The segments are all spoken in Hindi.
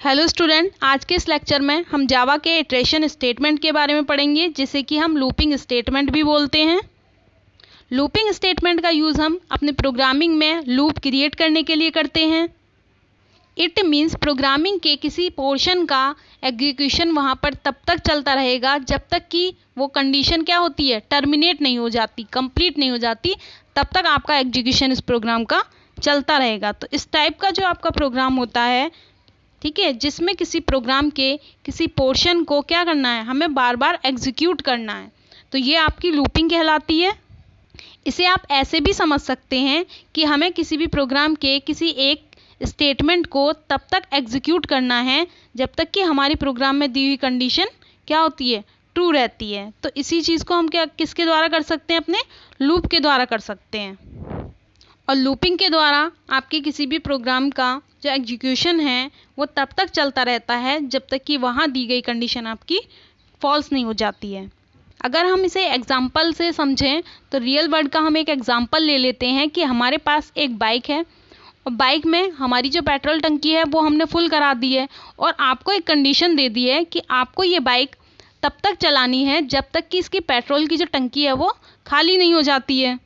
हेलो स्टूडेंट, आज के इस लेक्चर में हम जावा के इटरेशन स्टेटमेंट के बारे में पढ़ेंगे, जिसे कि हम लूपिंग स्टेटमेंट भी बोलते हैं। लूपिंग स्टेटमेंट का यूज़ हम अपने प्रोग्रामिंग में लूप क्रिएट करने के लिए करते हैं। इट मीन्स प्रोग्रामिंग के किसी पोर्शन का एग्जीक्यूशन वहाँ पर तब तक चलता रहेगा जब तक कि वो कंडीशन क्या होती है, टर्मिनेट नहीं हो जाती, कंप्लीट नहीं हो जाती, तब तक आपका एग्जीक्यूशन इस प्रोग्राम का चलता रहेगा। तो इस टाइप का जो आपका प्रोग्राम होता है, ठीक है, जिसमें किसी प्रोग्राम के किसी पोर्शन को क्या करना है, हमें बार बार एग्जीक्यूट करना है, तो ये आपकी लूपिंग कहलाती है। इसे आप ऐसे भी समझ सकते हैं कि हमें किसी भी प्रोग्राम के किसी एक स्टेटमेंट को तब तक एग्जीक्यूट करना है जब तक कि हमारी प्रोग्राम में दी हुई कंडीशन क्या होती है, ट्रू रहती है। तो इसी चीज़ को हम क्या किसके द्वारा कर सकते हैं, अपने लूप के द्वारा कर सकते हैं। और लूपिंग के द्वारा आपके किसी भी प्रोग्राम का जो एग्जीक्यूशन है वो तब तक चलता रहता है जब तक कि वहाँ दी गई कंडीशन आपकी फॉल्स नहीं हो जाती है। अगर हम इसे एग्जाम्पल से समझें तो रियल वर्ल्ड का हम एक एग्जाम्पल ले लेते हैं कि हमारे पास एक बाइक है और बाइक में हमारी जो पेट्रोल टंकी है वो हमने फुल करा दी है और आपको एक कंडीशन दे दी है कि आपको ये बाइक तब तक चलानी है जब तक कि इसकी पेट्रोल की जो टंकी है वो खाली नहीं हो जाती है।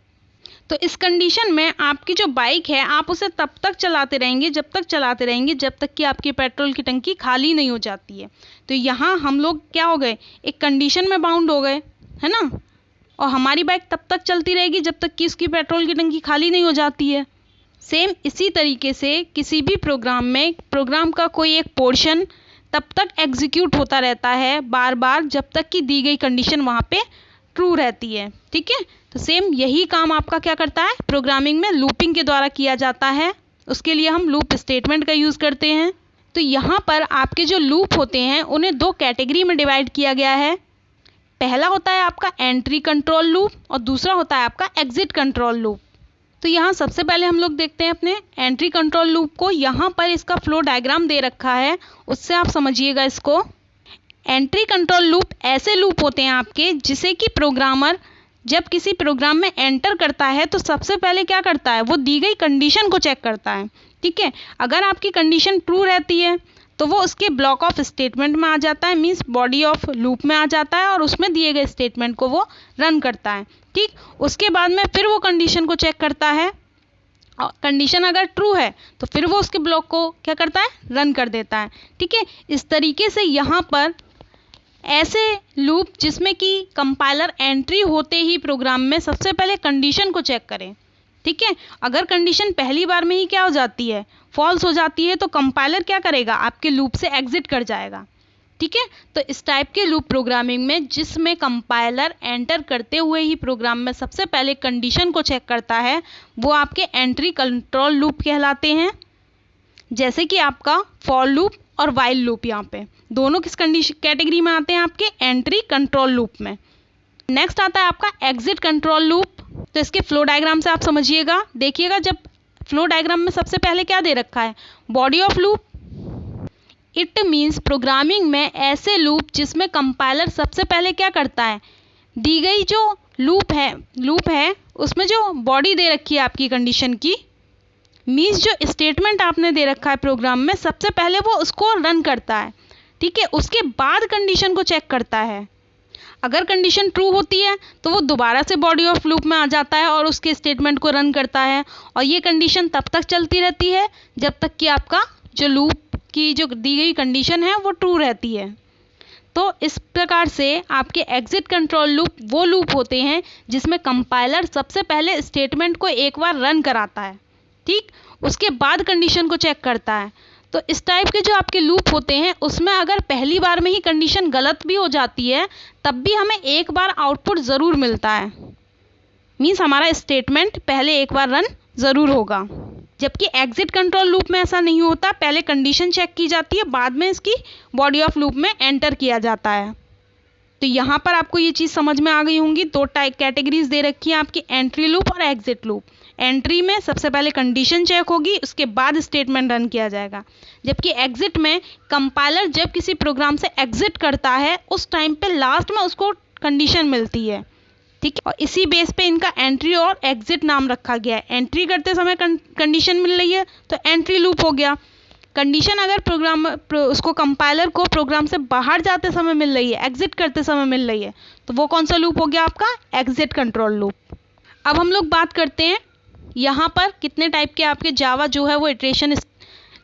तो इस कंडीशन में आपकी जो बाइक है आप उसे तब तक चलाते रहेंगे जब तक कि आपकी पेट्रोल की टंकी खाली नहीं हो जाती है। तो यहाँ हम लोग क्या हो गए, एक कंडीशन में बाउंड हो गए, है ना। और हमारी बाइक तब तक चलती रहेगी जब तक कि उसकी पेट्रोल की टंकी खाली नहीं हो जाती है। सेम इसी तरीके से किसी भी प्रोग्राम में प्रोग्राम का कोई एक पोर्शन तब तक एग्जीक्यूट होता रहता है बार बार जब तक कि दी गई कंडीशन वहाँ पे ट्रू रहती है, ठीक है। तो सेम यही काम आपका क्या करता है, प्रोग्रामिंग में लूपिंग के द्वारा किया जाता है। उसके लिए हम लूप स्टेटमेंट का यूज़ करते हैं। तो यहाँ पर आपके जो लूप होते हैं उन्हें दो कैटेगरी में डिवाइड किया गया है। पहला होता है आपका एंट्री कंट्रोल लूप और दूसरा होता है आपका एग्जिट कंट्रोल लूप। तो यहाँ सबसे पहले हम लोग देखते हैं अपने एंट्री कंट्रोल लूप को। यहाँ पर इसका फ्लो डायग्राम दे रखा है, उससे आप समझिएगा इसको। एंट्री कंट्रोल लूप ऐसे लूप होते हैं आपके जिसे कि प्रोग्रामर जब किसी प्रोग्राम में एंटर करता है तो सबसे पहले क्या करता है, वो दी गई कंडीशन को चेक करता है, ठीक है। अगर आपकी कंडीशन ट्रू रहती है तो वो उसके ब्लॉक ऑफ स्टेटमेंट में आ जाता है, मीन्स बॉडी ऑफ लूप में आ जाता है और उसमें दिए गए स्टेटमेंट को वो रन करता है, ठीक। उसके बाद में फिर वो कंडीशन को चेक करता है और कंडीशन अगर ट्रू है तो फिर वो उसके ब्लॉक को क्या करता है, रन कर देता है, ठीक है। इस तरीके से यहाँ पर ऐसे लूप जिसमें कि कंपाइलर एंट्री होते ही प्रोग्राम में सबसे पहले कंडीशन को चेक करें, ठीक है। अगर कंडीशन पहली बार में ही क्या हो जाती है, फॉल्स हो जाती है, तो कंपाइलर क्या करेगा, आपके लूप से एग्जिट कर जाएगा, ठीक है। तो इस टाइप के लूप प्रोग्रामिंग में जिसमें कंपाइलर एंटर करते हुए ही प्रोग्राम में सबसे पहले कंडीशन को चेक करता है वो आपके एंट्री कंट्रोल लूप कहलाते हैं। जैसे कि आपका फॉर लूप और वाइल लूप, यहाँ पे दोनों किस कंडीशन कैटेगरी में आते हैं, आपके एंट्री कंट्रोल लूप में। नेक्स्ट आता है आपका एग्जिट कंट्रोल लूप। तो इसके फ्लो डायग्राम से आप समझिएगा, देखिएगा। जब फ्लो डायग्राम में सबसे पहले क्या दे रखा है, body of loop. It means programming में ऐसे लूप जिसमें कंपाइलर सबसे पहले क्या करता है, दी गई जो लूप है उसमें जो बॉडी दे रखी है आपकी कंडीशन की, मीन्स जो स्टेटमेंट आपने दे रखा है प्रोग्राम में, सबसे पहले वो उसको रन करता है, ठीक है। उसके बाद कंडीशन को चेक करता है। अगर कंडीशन ट्रू होती है तो वो दोबारा से बॉडी ऑफ लूप में आ जाता है और उसके स्टेटमेंट को रन करता है और ये कंडीशन तब तक चलती रहती है जब तक कि आपका जो लूप की जो दी गई कंडीशन है वो ट्रू रहती है। तो इस प्रकार से आपके एग्जिट कंट्रोल लूप वो लूप होते हैं जिसमें कंपाइलर सबसे पहले स्टेटमेंट को एक बार रन कराता है, ठीक, उसके बाद कंडीशन को चेक करता है। तो इस टाइप के जो आपके लूप होते हैं उसमें अगर पहली बार में ही कंडीशन गलत भी हो जाती है तब भी हमें एक बार आउटपुट ज़रूर मिलता है, मीन्स हमारा स्टेटमेंट पहले एक बार रन ज़रूर होगा। जबकि एग्जिट कंट्रोल लूप में ऐसा नहीं होता, पहले कंडीशन चेक की जाती है, बाद में इसकी बॉडी ऑफ लूप में एंटर किया जाता है। तो यहाँ पर आपको ये चीज़ समझ में आ गई होंगी। दो टाइप कैटेगरीज दे रखी है आपकी, एंट्री लूप और एग्जिट लूप। एंट्री में सबसे पहले कंडीशन चेक होगी, उसके बाद स्टेटमेंट रन किया जाएगा। जबकि एग्जिट में कंपाइलर जब किसी प्रोग्राम से एग्जिट करता है उस टाइम पे लास्ट में उसको कंडीशन मिलती है, ठीक है। और इसी बेस पे इनका एंट्री और एग्जिट नाम रखा गया है। एंट्री करते समय कंडीशन मिल रही है तो एंट्री लूप हो गया, कंडीशन अगर उसको कंपाइलर को प्रोग्राम से बाहर जाते समय मिल रही है, एग्जिट करते समय मिल रही है, तो वो कौन सा लूप हो गया आपका? Exit control loop. अब हम लोग बात करते हैं यहाँ पर कितने टाइप के आपके जावा जो है वो इटरेशन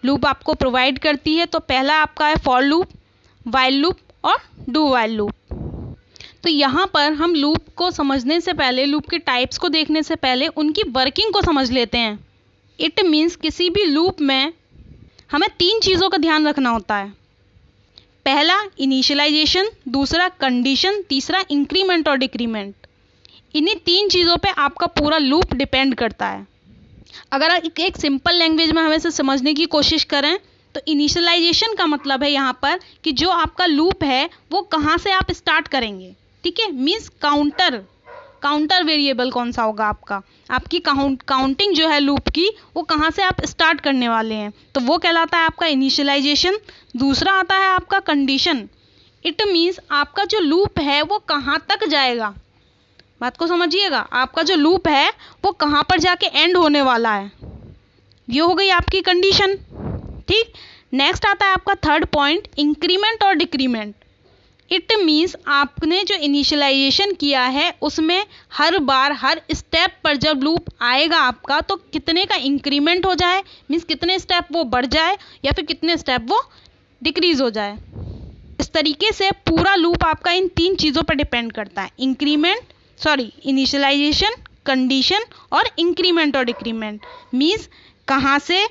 लूप आपको प्रोवाइड करती है। तो पहला आपका है फॉर लूप, वाइल लूप और डू वाइल लूप। तो यहाँ पर हम लूप को समझने से पहले, लूप के टाइप्स को देखने से पहले उनकी वर्किंग को समझ लेते हैं। इट मीन्स किसी भी लूप में हमें 3 चीज़ों का ध्यान रखना होता है। पहला इनिशियलाइजेशन, दूसरा कंडीशन, तीसरा इंक्रीमेंट और डिक्रीमेंट। इन्हीं 3 चीज़ों पे आपका पूरा लूप डिपेंड करता है। अगर एक सिंपल लैंग्वेज में हम इसे समझने की कोशिश करें तो इनिशियलाइजेशन का मतलब है यहाँ पर कि जो आपका लूप है वो कहाँ से आप स्टार्ट करेंगे, ठीक है। मीन्स काउंटर वेरिएबल कौन सा होगा आपका, आपकी काउंटिंग जो है लूप की वो कहाँ से आप स्टार्ट करने वाले हैं, तो वो कहलाता है आपका इनिशियलाइजेशन। दूसरा आता है आपका कंडीशन। इट मीन्स आपका जो लूप है वो कहाँ तक जाएगा, बात को समझिएगा, आपका जो लूप है वो कहाँ पर जाके एंड होने वाला है, ये हो गई आपकी कंडीशन, ठीक। नेक्स्ट आता है आपका थर्ड पॉइंट, इंक्रीमेंट और डिक्रीमेंट। इट मीन्स आपने जो इनिशियलाइजेशन किया है उसमें हर बार हर स्टेप पर जब लूप आएगा आपका तो कितने का इंक्रीमेंट हो जाए, मीन्स कितने स्टेप वो बढ़ जाए या फिर कितने स्टेप वो डिक्रीज हो जाए। इस तरीके से पूरा लूप आपका इन 3 चीज़ों पर डिपेंड करता है, इनिशियलाइजेशन, कंडीशन और इंक्रीमेंट और डिक्रीमेंट। मीन्स कहाँ से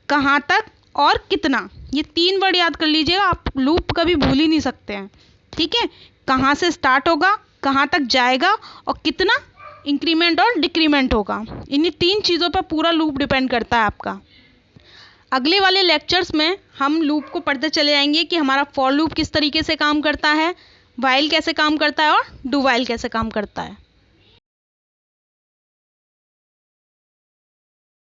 कहाँ तक और कितना, ये 3 वर्ड याद कर लीजिएगा, आप लूप कभी भूल ही नहीं सकते हैं, ठीक है। कहाँ से स्टार्ट होगा, कहाँ तक जाएगा और कितना इंक्रीमेंट और डिक्रीमेंट होगा, इन्हीं 3 चीज़ों पर पूरा लूप डिपेंड करता है आपका। अगले वाले लेक्चर्स में हम लूप को पढ़ते चले जाएंगे कि हमारा फॉर लूप किस तरीके से काम करता है, वाइल कैसे काम करता है और डू वाइल कैसे काम करता है।